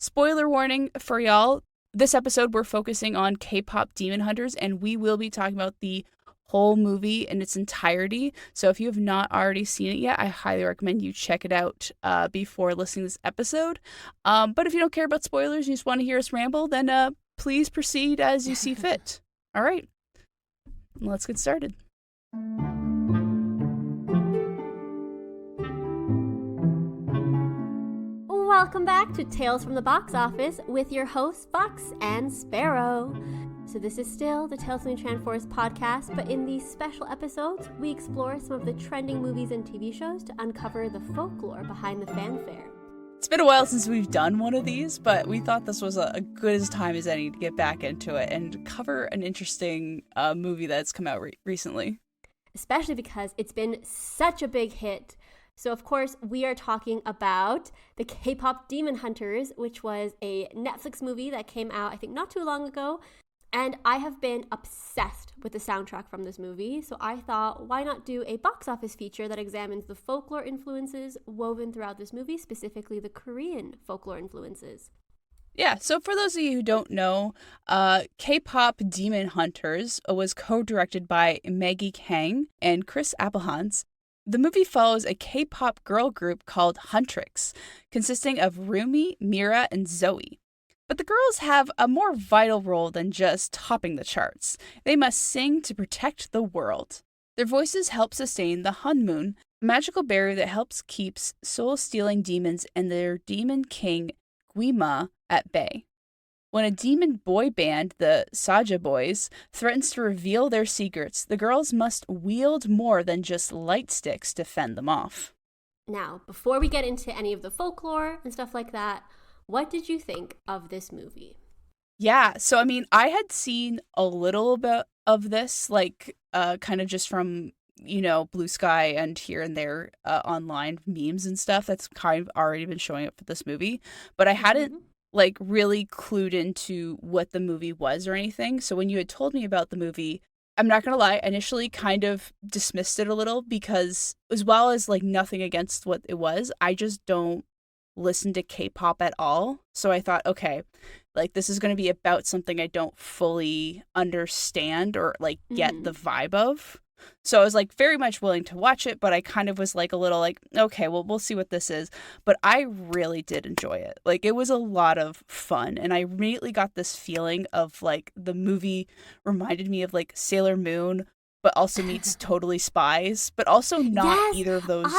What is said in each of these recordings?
Spoiler warning for y'all. This episode, we're focusing on K-pop Demon Hunters, and we will be talking about the whole movie in its entirety. So if you have not already seen it yet, I highly recommend you check it out before listening to this episode. But if you don't care about spoilers, you just want to hear us ramble, then please proceed as you see fit. All right, let's get started. Welcome back to Tales from the Box Office with your hosts, Fox and Sparrow. So this is still the Tales from the Transforce podcast, but in these special episodes, we explore some of the trending movies and TV shows to uncover the folklore behind the fanfare. It's been a while since we've done one of these, but we thought this was a good as time as any to get back into it and cover an interesting movie that's come out recently. Especially because it's been such a big hit. So, of course, we are talking about the K-pop Demon Hunters, which was a Netflix movie that came out, I think, not too long ago. And I have been obsessed with the soundtrack from this movie. So I thought, why not do a box office feature that examines the folklore influences woven throughout this movie, specifically the Korean folklore influences. Yeah, so for those of you who don't know, K-pop Demon Hunters was co-directed by Maggie, Kang and Chris Appelhans. The movie follows a K-pop girl group called Huntrix, consisting of Rumi, Mira, and Zoe. But the girls have a more vital role than just topping the charts. They must sing to protect the world. Their voices help sustain the Hunmoon, a magical barrier that helps keep soul-stealing demons and their demon king, Guima, at bay. When a demon boy band, the Saja Boys, threatens to reveal their secrets, the girls must wield more than just light sticks to fend them off. Now, before we get into any of the folklore and stuff like that, what did you think of this movie? Yeah, so I mean, I had seen a little bit of this, like, kind of just from, Bluesky and here and there online memes and stuff that's kind of already been showing up for this movie. But I hadn't, really clued into what the movie was or anything. So when you had told me about the movie, I'm not going to lie, I initially kind of dismissed it a little because as well as, nothing against what it was, I just don't listen to K-pop at all. So I thought, okay, this is going to be about something I don't fully understand or get the vibe of. So I was very much willing to watch it, but I kind of was a little okay, well, we'll see what this is. But I really did enjoy it. It was a lot of fun. And I immediately got this feeling of the movie reminded me of Sailor Moon, but also meets Totally Spies, but also not either of those.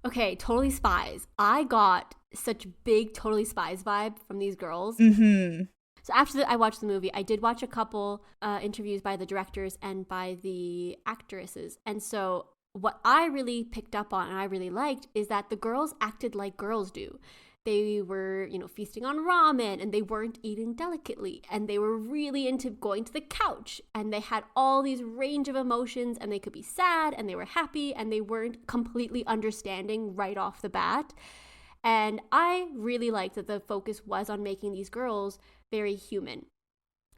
Okay, Totally Spies. I got such big Totally Spies vibe from these girls. Mm-hmm. So after I watched the movie, I did watch a couple interviews by the directors and by the actresses. And so what I really picked up on and I really liked is that the girls acted like girls do. They were, feasting on ramen and they weren't eating delicately. And they were really into going to the couch. And they had all these range of emotions and they could be sad and they were happy and they weren't completely understanding right off the bat. And I really liked that the focus was on making these girls very human.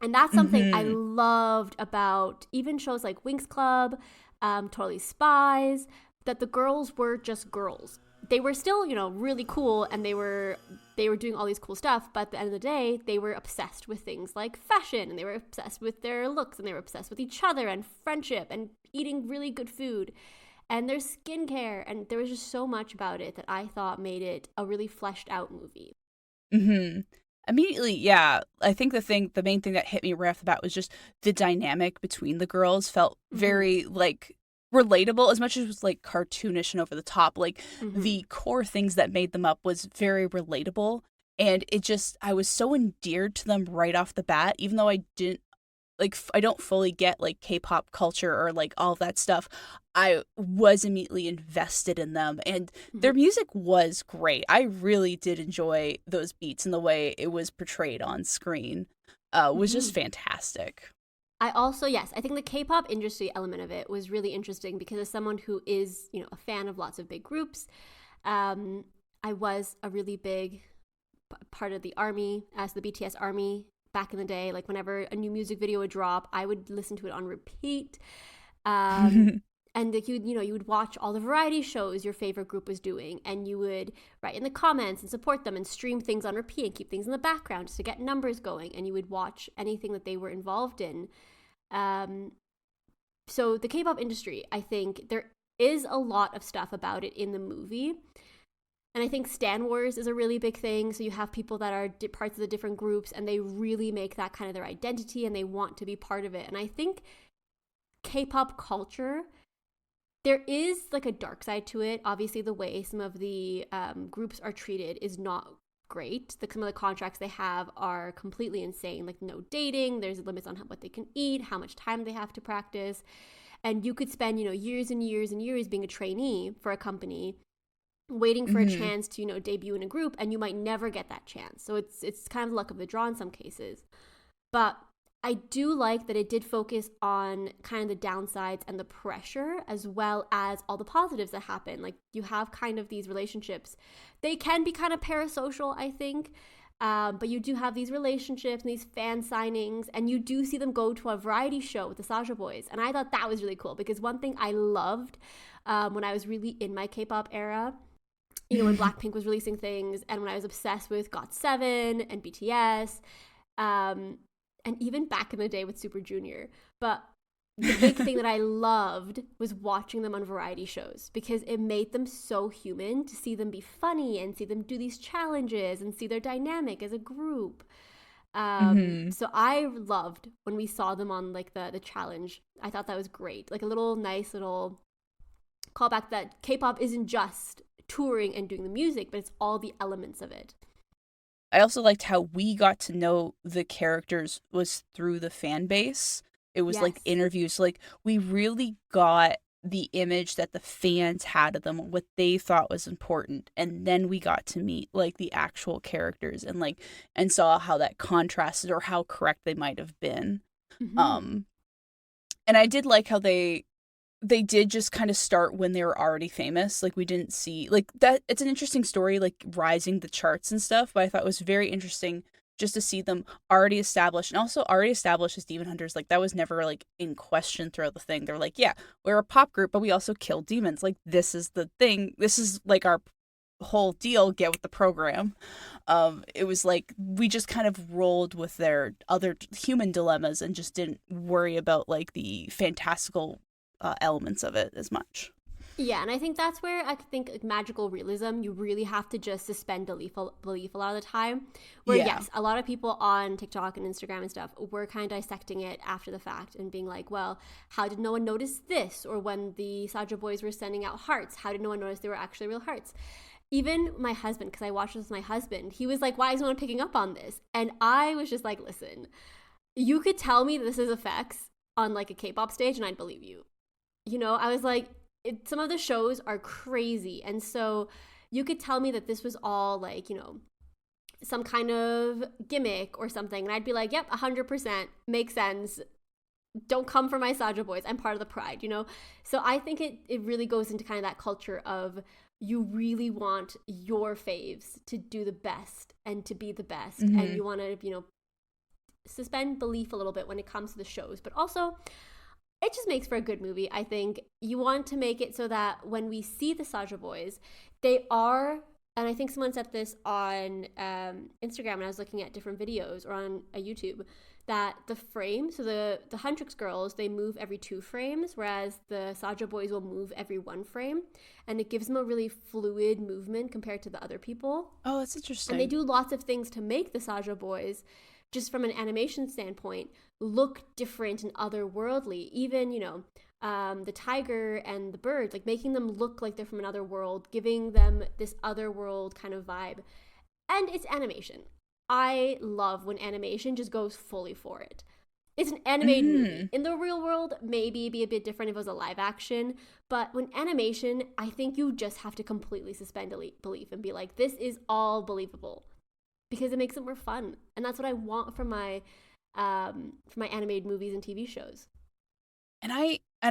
And that's something I loved about even shows like Winx Club, Totally Spies, that the girls were just girls. They were still, really cool and they were doing all these cool stuff, but at the end of the day, they were obsessed with things like fashion and they were obsessed with their looks and they were obsessed with each other and friendship and eating really good food. And their skincare, and there was just so much about it that I thought made it a really fleshed out movie. Immediately, yeah. I think the main thing that hit me right off the bat was just the dynamic between the girls felt very relatable, as much as it was cartoonish and over the top. The core things that made them up was very relatable, and I was so endeared to them right off the bat, even though I didn't. I don't fully get K-pop culture or all of that stuff. I was immediately invested in them and their music was great. I really did enjoy those beats and the way it was portrayed on screen was just fantastic. I also, yes, I think the K-pop industry element of it was really interesting because as someone who is, a fan of lots of big groups, I was a really big part of the ARMY, as the BTS ARMY. Back in the day, whenever a new music video would drop, I would listen to it on repeat. And like you would watch all the variety shows your favorite group was doing, and you would write in the comments and support them and stream things on repeat and keep things in the background just to get numbers going, and you would watch anything that they were involved in. So the K-pop industry, I think there is a lot of stuff about it in the movie. And I think Stan Wars is a really big thing. So you have people that are parts of the different groups, and they really make that kind of their identity, and they want to be part of it. And I think K-pop culture, there is like a dark side to it. Obviously, the way some of the groups are treated is not great. Some of the contracts they have are completely insane. Like no dating, there's limits on what they can eat, how much time they have to practice. And you could spend, years and years and years being a trainee for a company, waiting for a chance to, debut in a group, and you might never get that chance. So it's kind of luck of the draw in some cases. But I do like that it did focus on kind of the downsides and the pressure, as well as all the positives that happen. Like you have kind of these relationships. They can be kind of parasocial, I think. But you do have these relationships and these fan signings, and you do see them go to a variety show with the Saja Boys. And I thought that was really cool, because one thing I loved when I was really in my K-pop era, when Blackpink was releasing things, and when I was obsessed with GOT7 and BTS, and even back in the day with Super Junior. But the big thing that I loved was watching them on variety shows, because it made them so human to see them be funny and see them do these challenges and see their dynamic as a group. So I loved when we saw them on like the challenge. I thought that was great. Like a little nice little callback that K-pop isn't just touring and doing the music, but it's all the elements of it. I also liked how we got to know the characters was through the fan base. It was like interviews. Like we really got the image that the fans had of them, what they thought was important. And then we got to meet like the actual characters and saw how that contrasted or how correct they might have been. And I did like how they did just kind of start when they were already famous. Like we didn't see like that. It's an interesting story, like rising the charts and stuff. But I thought it was very interesting just to see them already established, and also already established as demon hunters. Like that was never like in question throughout the thing. They're like, yeah, we're a pop group, but we also kill demons. Like this is the thing. This is like our whole deal. Get with the program. It was like we just kind of rolled with their other human dilemmas and just didn't worry about like the fantastical elements of it as much. Yeah, and I think that's where I think like, magical realism, you really have to just suspend belief a lot of the time. Where yes, a lot of people on TikTok and Instagram and stuff were kind of dissecting it after the fact and being like, well, how did no one notice this? Or when the Saja Boys were sending out hearts, how did no one notice they were actually real hearts? Even my husband, because I watched this with my husband, he was like, why is no one picking up on this? And I was just like, listen, you could tell me this is effects on like a K-pop stage and I'd believe you. I was like, some of the shows are crazy. And so you could tell me that this was all like, some kind of gimmick or something. And I'd be like, yep, 100% makes sense. Don't come for my Saja Boys. I'm part of the pride, So I think it really goes into kind of that culture of you really want your faves to do the best and to be the best. And you want to, suspend belief a little bit when it comes to the shows. But also, it just makes for a good movie. I think you want to make it so that when we see the Saja Boys, they are, and I think someone said this on Instagram when I was looking at different videos or on a YouTube, that the frame, so the Huntrix girls, they move every 2 frames, whereas the Saja Boys will move every 1 frame. And it gives them a really fluid movement compared to the other people. Oh, that's interesting. And they do lots of things to make the Saja Boys, just from an animation standpoint, look different and otherworldly. Even, the tiger and the birds, like making them look like they're from another world, giving them this otherworld kind of vibe. And it's animation. I love when animation just goes fully for it. It's an animated movie. In the real world, maybe it'd be a bit different if it was a live action. But when animation, I think you just have to completely suspend belief and be like, this is all believable. Because it makes it more fun. And that's what I want from my animated movies and TV shows. And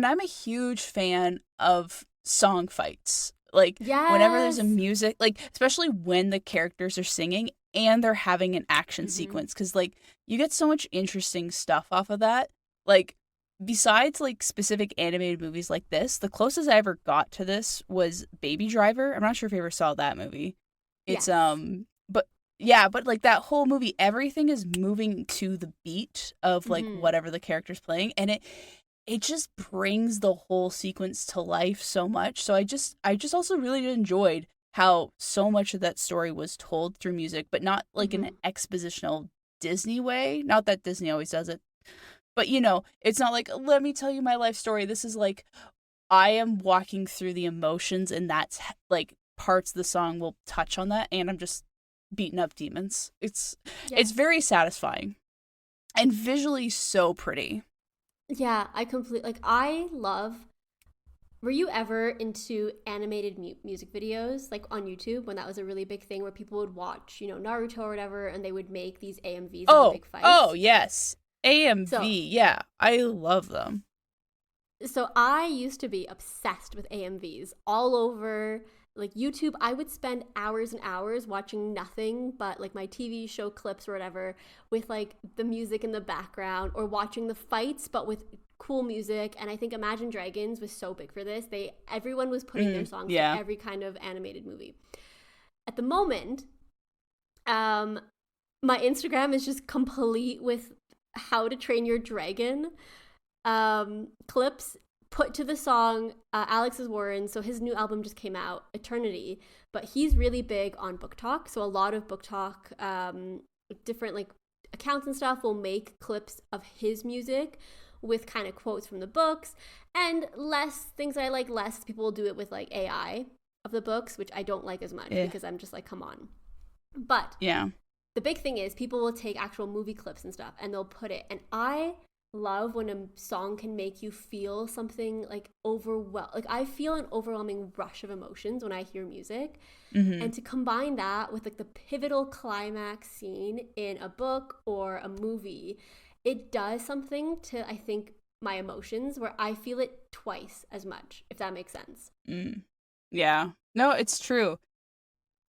I'm a huge fan of song fights. Like whenever there's a music, like especially when the characters are singing and they're having an action sequence, because like you get so much interesting stuff off of that. Like besides like specific animated movies like this, the closest I ever got to this was Baby Driver. I'm not sure if you ever saw that movie. It's Yes. but yeah, but like that whole movie, everything is moving to the beat of like Mm-hmm. whatever the character's playing, and it just brings the whole sequence to life so much. So I just also really enjoyed how so much of that story was told through music, but not like an Mm-hmm. expositional Disney way. Not that Disney always does it, but it's not like let me tell you my life story. This is like I am walking through the emotions, and that's like parts of the song will touch on that, and I'm just beating up demons. It's Yes. very satisfying and visually so pretty. Yeah, I completely like. I love. Were you ever into animated music videos, like on YouTube, when that was a really big thing, where people would watch, Naruto or whatever, and they would make these AMVs of the Oh, big oh fights? yes. So, AMV, yeah. I love them. so I used to be obsessed with AMVs all over like YouTube. I would spend hours and hours watching nothing but like my TV show clips or whatever with like the music in the background, or watching the fights but with cool music. And I think Imagine Dragons was so big for this. Everyone was putting their songs to Yeah. every kind of animated movie. At the moment, um my Instagram is just complete with How to Train Your Dragon clips put to the song Alex's Warren. So his new album just came out, Eternity, but he's really big on Book Talk. So a lot of Book Talk, different like accounts and stuff will make clips of his music with kind of quotes from the books, and less things I like less. People will do it with like AI of the books, which I don't like as much Yeah. because I'm just like, come on. But Yeah. the big thing is people will take actual movie clips and stuff and they'll put it. And I love when a song can make you feel something like overwhelmed. Like I feel an overwhelming rush of emotions when I hear music. Mhm. And to combine that with like the pivotal climax scene in a book or a movie, it does something to, I think, my emotions where I feel it twice as much, if that makes sense. Mm. Yeah. No, it's true.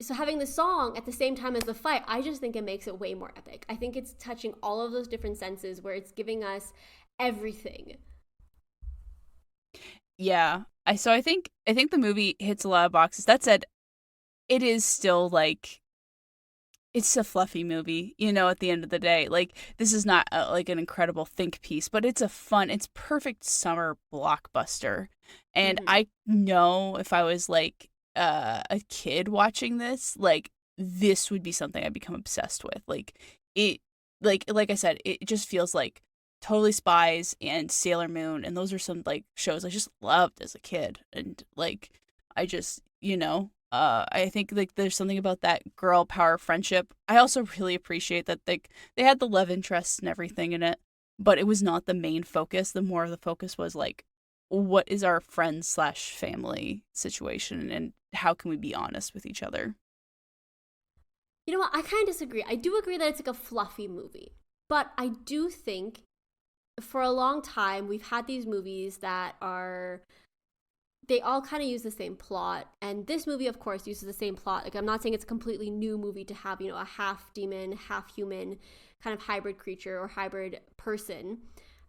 So having the song at the same time as the fight, I just think it makes it way more epic. I think it's touching all of those different senses where it's giving us everything. Yeah. I think the movie hits a lot of boxes. That said, it is still like it's a fluffy movie, at the end of the day. Like this is not like an incredible think piece, but it's perfect summer blockbuster. And Mm-hmm. I know if I was like a kid watching this, like this would be something I'd become obsessed with. Like it like I said, it just feels like Totally Spies and Sailor Moon, and those are some like shows I just loved as a kid. And like I just, I think like there's something about that girl power friendship. I also really appreciate that they had the love interests and everything in it, but it was not the main focus. The more of the focus was like, what is our friends slash family situation, and how can we be honest with each other? You know what? I kind of disagree. I do agree that it's like a fluffy movie, but I do think for a long time we've had these movies that are, they all kind of use the same plot, and this movie of course uses the same plot. Like I'm not saying it's a completely new movie to have, a half demon half human kind of hybrid creature or hybrid person,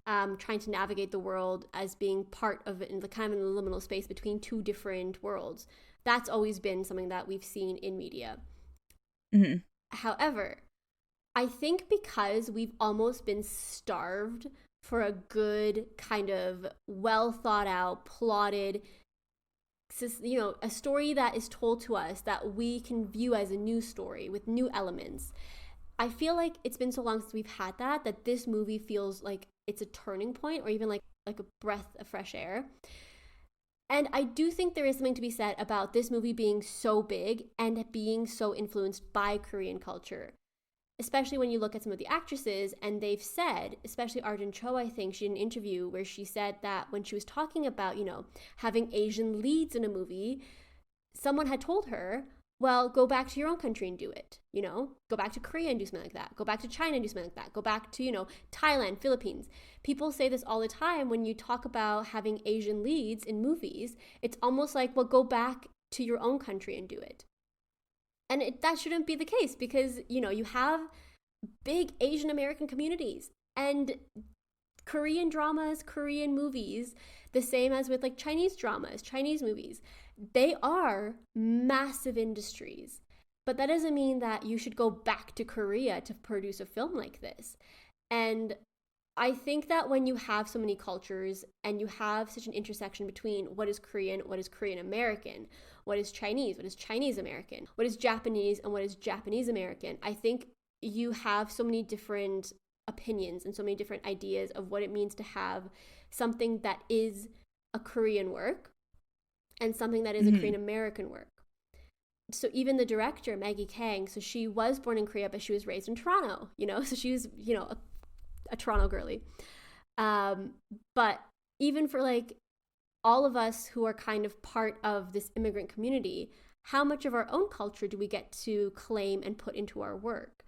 trying to navigate the world as being part of it in the kind of in the liminal space between two different worlds. That's always been something that we've seen in media. Hmm. However, I think because we've almost been starved for a good kind of well thought out plotted, a story that is told to us that we can view as a new story with new elements. I feel like it's been so long since we've had that this movie feels like it's a turning point, or even like a breath of fresh air. And I do think there is something to be said about this movie being so big and being so influenced by Korean culture, especially when you look at some of the actresses. And they've said, especially Arjun Cho, I think she did an interview where she said that when she was talking about, having Asian leads in a movie, someone had told her, well, go back to your own country and do it. Go back to Korea and do something like that. Go back to China and do something like that. Go back to, Thailand, Philippines. People say this all the time when you talk about having Asian leads in movies. It's almost like, well, go back to your own country and do it. And that shouldn't be the case because, you have big Asian American communities. And Korean dramas, Korean movies, the same as with like Chinese dramas, Chinese movies, they are massive industries. But that doesn't mean that you should go back to Korea to produce a film like this. And I think that when you have so many cultures and you have such an intersection between what is Korean, what is Korean American, what is Chinese American, what is Japanese, and what is Japanese American, I think you have so many different opinions and so many different ideas of what it means to have something that is a Korean work and something that is a Korean American work. So even the director, Maggie Kang, so she was born in Korea, but she was raised in Toronto, so she was, a Toronto girly. But even for like all of us who are kind of part of this immigrant community, how much of our own culture do we get to claim and put into our work?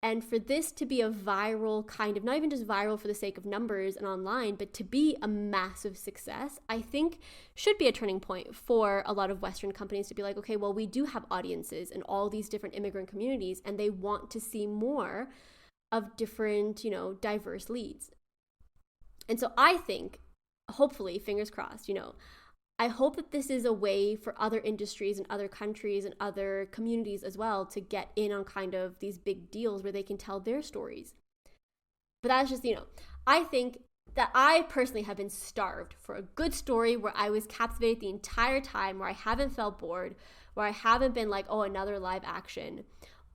And for this to be a viral kind of, not even just viral for the sake of numbers and online, but to be a massive success, I think should be a turning point for a lot of Western companies to be like, okay, well, we do have audiences in all these different immigrant communities, and they want to see more of different, diverse leads. And so I think, hopefully, fingers crossed, I hope that this is a way for other industries and other countries and other communities as well to get in on kind of these big deals where they can tell their stories. But that's just, I think that I personally have been starved for a good story where I was captivated the entire time, where I haven't felt bored, where I haven't been like, oh, another live action,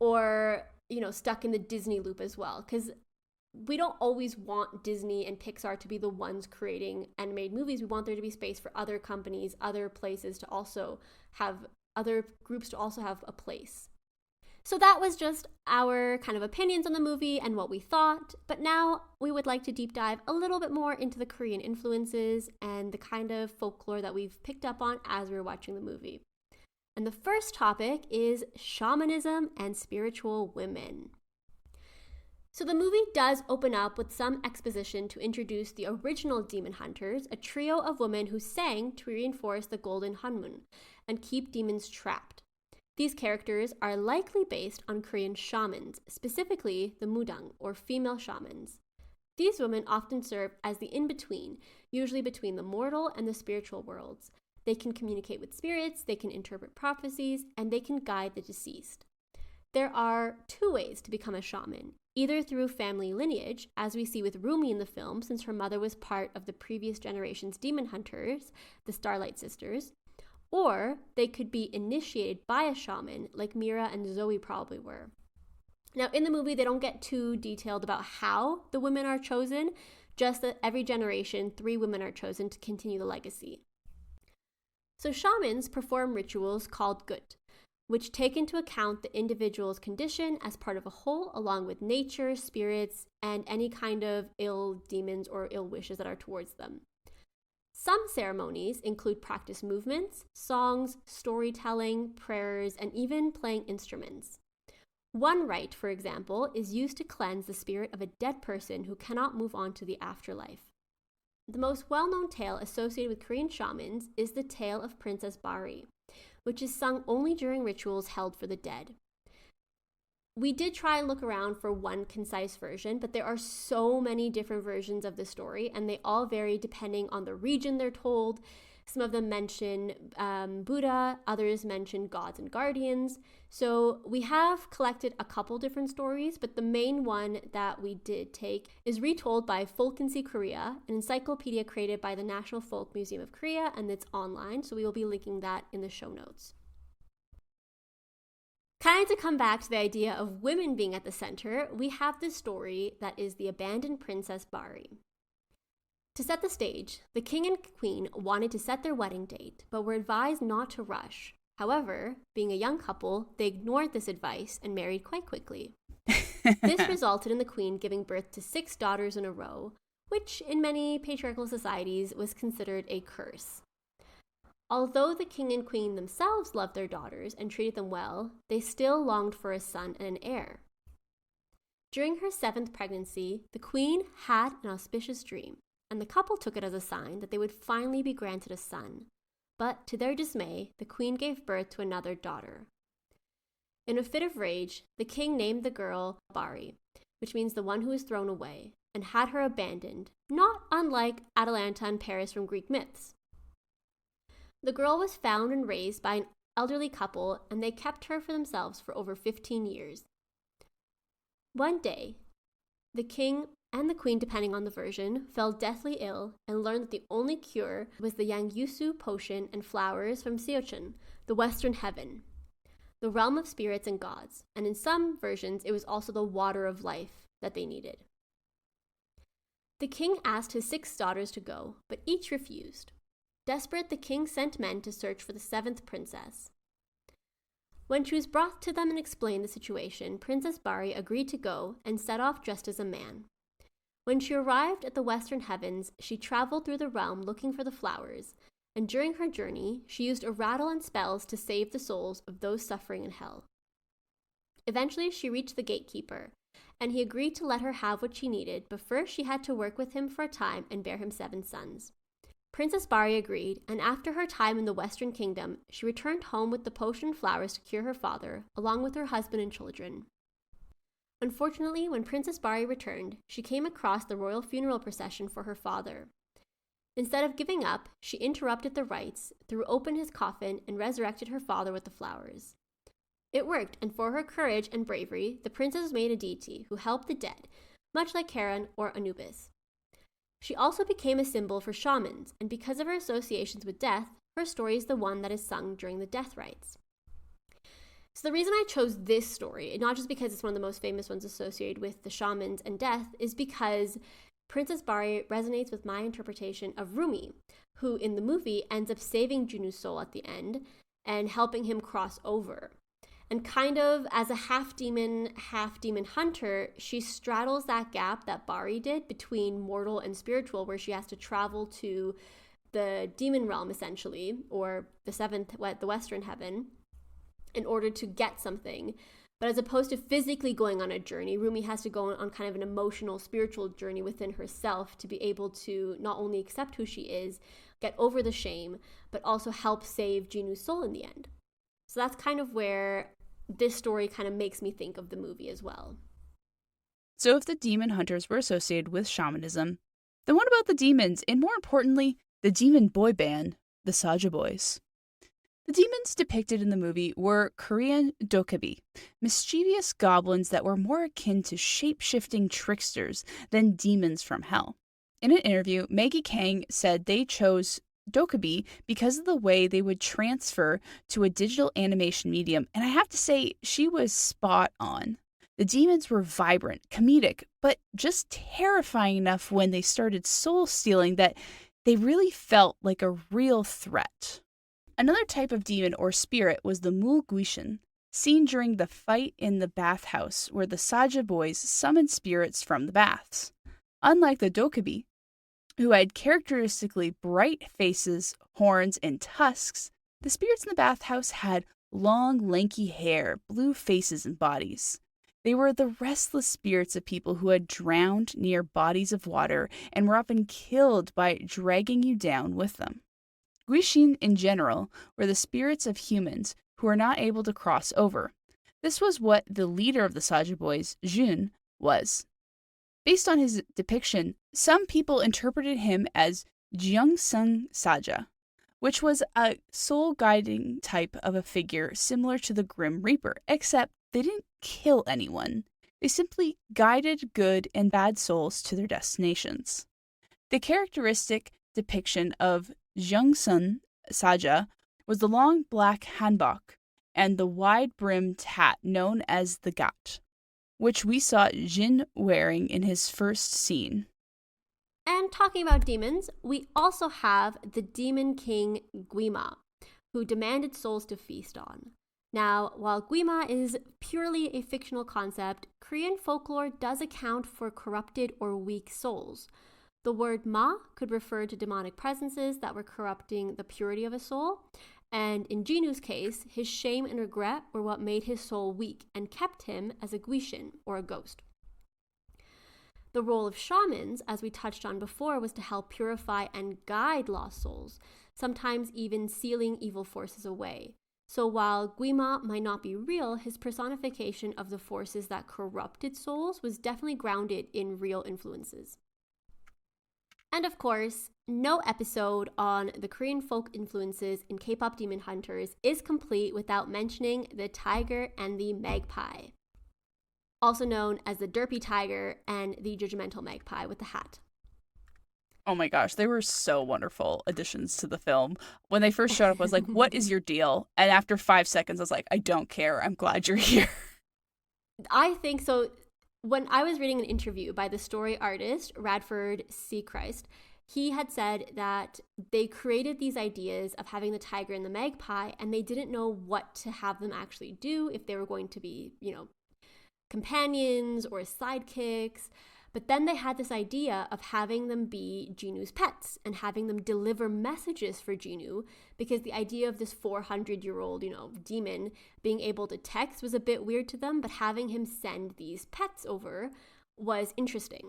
or, stuck in the Disney loop as well. Because we don't always want Disney and Pixar to be the ones creating animated movies. We want there to be space for other companies, other places to also have, other groups to also have a place. So that was just our kind of opinions on the movie and what we thought. But now we would like to deep dive a little bit more into the Korean influences and the kind of folklore that we've picked up on as we were watching the movie. And the first topic is shamanism and spiritual women. So the movie does open up with some exposition to introduce the original demon hunters, a trio of women who sang to reinforce the golden Hanmun and keep demons trapped. These characters are likely based on Korean shamans, specifically the mudang, or female shamans. These women often serve as the in-between, usually between the mortal and the spiritual worlds. They can communicate with spirits, they can interpret prophecies, and they can guide the deceased. There are two ways to become a shaman, either through family lineage, as we see with Rumi in the film, since her mother was part of the previous generation's demon hunters, the Starlight Sisters, or they could be initiated by a shaman, like Mira and Zoe probably were. Now, in the movie, they don't get too detailed about how the women are chosen, just that every generation, 3 women are chosen to continue the legacy. So shamans perform rituals called gut, which take into account the individual's condition as part of a whole, along with nature, spirits, and any kind of ill demons or ill wishes that are towards them. Some ceremonies include practice movements, songs, storytelling, prayers, and even playing instruments. One rite, for example, is used to cleanse the spirit of a dead person who cannot move on to the afterlife. The most well-known tale associated with Korean shamans is the tale of Princess Bari, which is sung only during rituals held for the dead. We did try and look around for one concise version, but there are so many different versions of the story, and they all vary depending on the region they're told. Some of them mention Buddha, others mention gods and guardians. So we have collected a couple different stories, but the main one that we did take is retold by Folkency Korea, an encyclopedia created by the National Folk Museum of Korea, and it's online, so we will be linking that in the show notes. Kind of to come back to the idea of women being at the center, we have this story that is the abandoned Princess Bari. To set the stage, the king and queen wanted to set their wedding date, but were advised not to rush. However, being a young couple, they ignored this advice and married quite quickly. This resulted in the queen giving birth to 6 daughters in a row, which in many patriarchal societies was considered a curse. Although the king and queen themselves loved their daughters and treated them well, they still longed for a son and an heir. During her 7th pregnancy, the queen had an auspicious dream, and the couple took it as a sign that they would finally be granted a son. But to their dismay, the queen gave birth to another daughter. In a fit of rage, the king named the girl Bari, which means the one who is thrown away, and had her abandoned, not unlike Atalanta and Paris from Greek myths. The girl was found and raised by an elderly couple, and they kept her for themselves for over 15 years. One day, the king and the queen, depending on the version, fell deathly ill and learned that the only cure was the Yangyusu potion and flowers from Seocheon, the western heaven, the realm of spirits and gods, and in some versions it was also the water of life that they needed. The king asked his 6 daughters to go, but each refused. Desperate, the king sent men to search for the 7th princess. When she was brought to them and explained the situation, Princess Bari agreed to go and set off dressed as a man. When she arrived at the western heavens, she traveled through the realm looking for the flowers, and during her journey, she used a rattle and spells to save the souls of those suffering in hell. Eventually, she reached the gatekeeper, and he agreed to let her have what she needed, but first she had to work with him for a time and bear him 7 sons. Princess Bari agreed, and after her time in the Western Kingdom, she returned home with the potion flowers to cure her father, along with her husband and children. Unfortunately, when Princess Bari returned, she came across the royal funeral procession for her father. Instead of giving up, she interrupted the rites, threw open his coffin, and resurrected her father with the flowers. It worked, and for her courage and bravery, the princess was made a deity who helped the dead, much like Charon or Anubis. She also became a symbol for shamans, and because of her associations with death, her story is the one that is sung during the death rites. So the reason I chose this story, not just because it's one of the most famous ones associated with the shamans and death, is because Princess Bari resonates with my interpretation of Rumi, who in the movie ends up saving Junu's soul at the end and helping him cross over. And kind of as a half-demon hunter, she straddles that gap that Bari did between mortal and spiritual, where she has to travel to the demon realm, essentially, or the western heaven, in order to get something. But as opposed to physically going on a journey, Rumi has to go on kind of an emotional, spiritual journey within herself to be able to not only accept who she is, get over the shame, but also help save Junu's soul in the end. So that's kind of where this story kind of makes me think of the movie as well. So if the demon hunters were associated with shamanism, then what about the demons, and more importantly, the demon boy band, the Saja Boys? The demons depicted in the movie were Korean Dokkaebi, mischievous goblins that were more akin to shape-shifting tricksters than demons from hell. In an interview, Maggie Kang said they chose Dokkaebi because of the way they would transfer to a digital animation medium, and I have to say, she was spot on. The demons were vibrant, comedic, but just terrifying enough when they started soul-stealing that they really felt like a real threat. Another type of demon or spirit was the Gwishin, seen during the fight in the bathhouse where the Saja boys summoned spirits from the baths. Unlike the Dokkaebi, who had characteristically bright faces, horns, and tusks, the spirits in the bathhouse had long, lanky hair, blue faces, and bodies. They were the restless spirits of people who had drowned near bodies of water and were often killed by dragging you down with them. Gwishin, in general, were the spirits of humans who were not able to cross over. This was what the leader of the Saja boys, Jeoseung, was. Based on his depiction, some people interpreted him as Jeoseung Saja, which was a soul-guiding type of a figure similar to the Grim Reaper, except they didn't kill anyone. They simply guided good and bad souls to their destinations. The characteristic depiction of Jeoseung Saja was the long black hanbok and the wide-brimmed hat known as the gat, which we saw Jin wearing in his first scene. And talking about demons, we also have the demon king Gwima, who demanded souls to feast on. Now, while Gwima is purely a fictional concept, Korean folklore does account for corrupted or weak souls. The word ma could refer to demonic presences that were corrupting the purity of a soul, and in Jinu's case, his shame and regret were what made his soul weak and kept him as a Gwishin, or a ghost. The role of shamans, as we touched on before, was to help purify and guide lost souls, sometimes even sealing evil forces away. So while Guima might not be real, his personification of the forces that corrupted souls was definitely grounded in real influences. And of course, no episode on the Korean folk influences in K-pop demon hunters is complete without mentioning the tiger and the magpie, also known as the derpy tiger and the judgmental magpie with the hat. Oh my gosh, they were so wonderful additions to the film. When they first showed up, I was like, what is your deal? And after 5 seconds, I was like, I don't care. I'm glad you're here. I think so. When I was reading an interview by the story artist, Radford C. Christ, he had said that they created these ideas of having the tiger and the magpie, and they didn't know what to have them actually do, if they were going to be, companions or sidekicks. But then they had this idea of having them be Jinu's pets and having them deliver messages for Jinu, because the idea of this 400-year-old, demon being able to text was a bit weird to them, but having him send these pets over was interesting.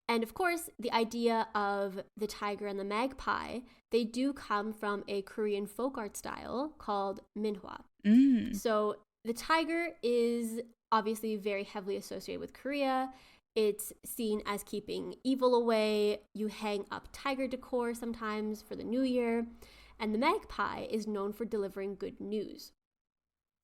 And of course, the idea of the tiger and the magpie, they do come from a Korean folk art style called minhwa. So the tiger is obviously very heavily associated with Korea. It's seen as keeping evil away. You hang up tiger decor sometimes for the new year. And the magpie is known for delivering good news.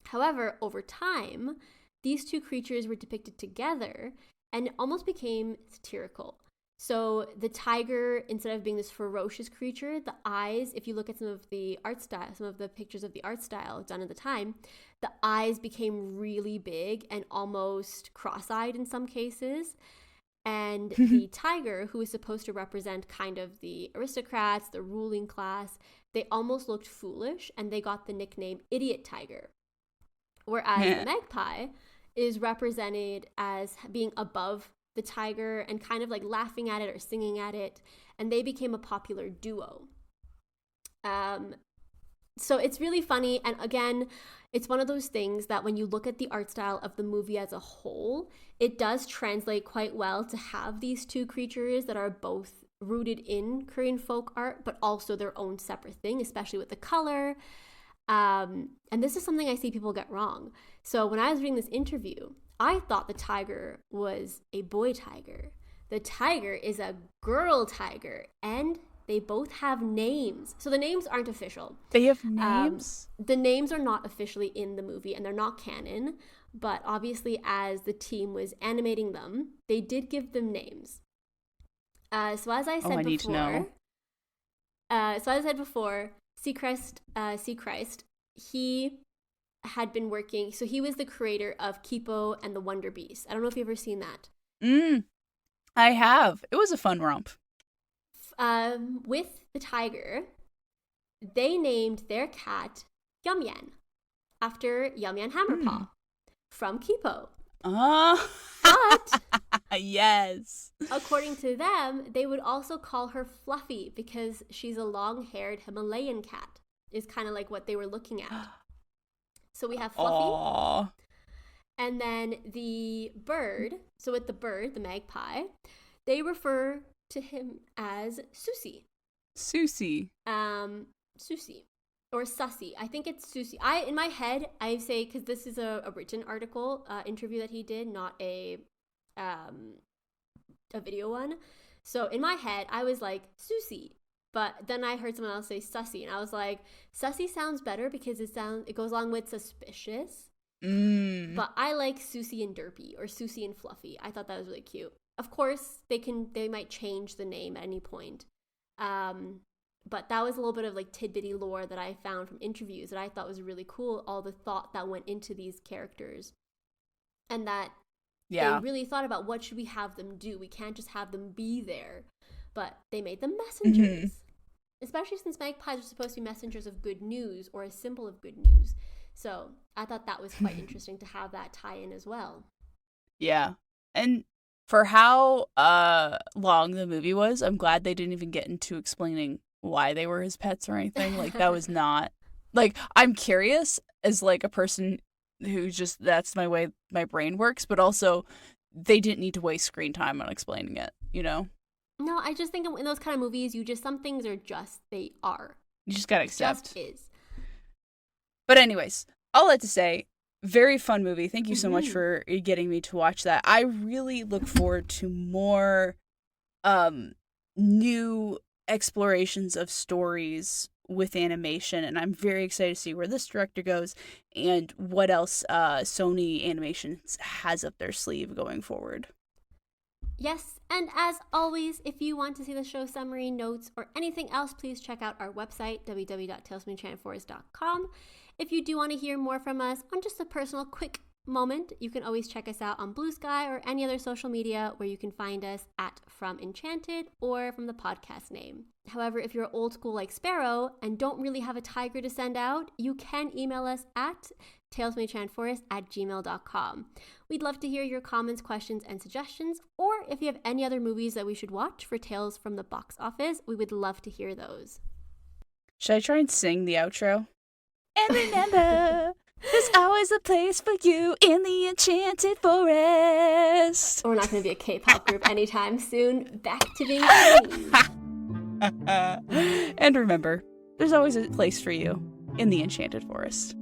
However, over time, these two creatures were depicted together and it almost became satirical. So the tiger, instead of being this ferocious creature, the eyes, if you look at some of the art style, some of the pictures of the art style done at the time, the eyes became really big and almost cross-eyed in some cases. And the tiger, who is supposed to represent kind of the aristocrats, the ruling class, they almost looked foolish and they got the nickname Idiot Tiger. Whereas the magpie is represented as being above the tiger and kind of like laughing at it or singing at it, and they became a popular duo. So it's really funny, and again, it's one of those things that when you look at the art style of the movie as a whole, it does translate quite well to have these two creatures that are both rooted in Korean folk art, but also their own separate thing, especially with the color. And this is something I see people get wrong. So when I was reading this interview, I thought the tiger was a boy tiger. The tiger is a girl tiger, and they both have names. So the names aren't official. They have names? The names are not officially in the movie, and they're not canon. But obviously, as the team was animating them, they did give them names. So as I said I need to know. Seacrest, he had been working, so he was the creator of Kipo and the Wonder Beast. I don't know if you've ever seen that. I have. It was a fun romp. With the tiger, they named their cat Yumyan, after Yumyan Hammerpaw from Kipo. But yes, according to them, they would also call her Fluffy because she's a long-haired Himalayan cat, is kind of like what they were looking at. So we have Fluffy. Aww. And then the bird, so with the bird, the magpie, they refer to him as Susie. Susie. Susie. Or Sussy. I think it's Susie. In my head, I say, because this is a written article, interview that he did, not a video one. So in my head, I was like, Susie. But then I heard someone else say Sussy, and I was like, Sussy sounds better because it goes along with suspicious. But I like Susie and Derpy, or Susie and Fluffy. I thought that was really cute. Of course, they might change the name at any point. But that was a little bit of like tidbitty lore that I found from interviews that I thought was really cool. All the thought that went into these characters, and that they really thought about what should we have them do. We can't just have them be there. But they made them messengers, especially since magpies are supposed to be messengers of good news or a symbol of good news. So I thought that was quite interesting to have that tie in as well. Yeah. And for how long the movie was, I'm glad they didn't even get into explaining why they were his pets or anything. Like, that was not... Like, I'm curious as, like, a person who just... That's my way my brain works. But also, they didn't need to waste screen time on explaining it, you know? No, I just think in those kind of movies, some things are just, they are. You just gotta accept. Just is. But anyways, all that to say, very fun movie. Thank you so much for getting me to watch that. I really look forward to more new explorations of stories with animation, and I'm very excited to see where this director goes and what else Sony Animations has up their sleeve going forward. Yes, and as always, if you want to see the show summary, notes, or anything else, please check out our website, www.talesfromenchanted.forest.com. If you do want to hear more from us on just a personal quick moment, you can always check us out on Bluesky or any other social media where you can find us at From Enchanted or from the podcast name. However, if you're old school like Sparrow and don't really have a tiger to send out, you can email us at talesfromenchanted@gmail.com. We'd love to hear your comments, questions, and suggestions, or if you have any other movies that we should watch for Tales from the Box Office, we would love to hear those. Should I try and sing the outro? And remember, there's always a place for you in the Enchanted Forest. We're not going to be a K-pop group anytime soon. Back to being queens. And remember, there's always a place for you in the Enchanted Forest.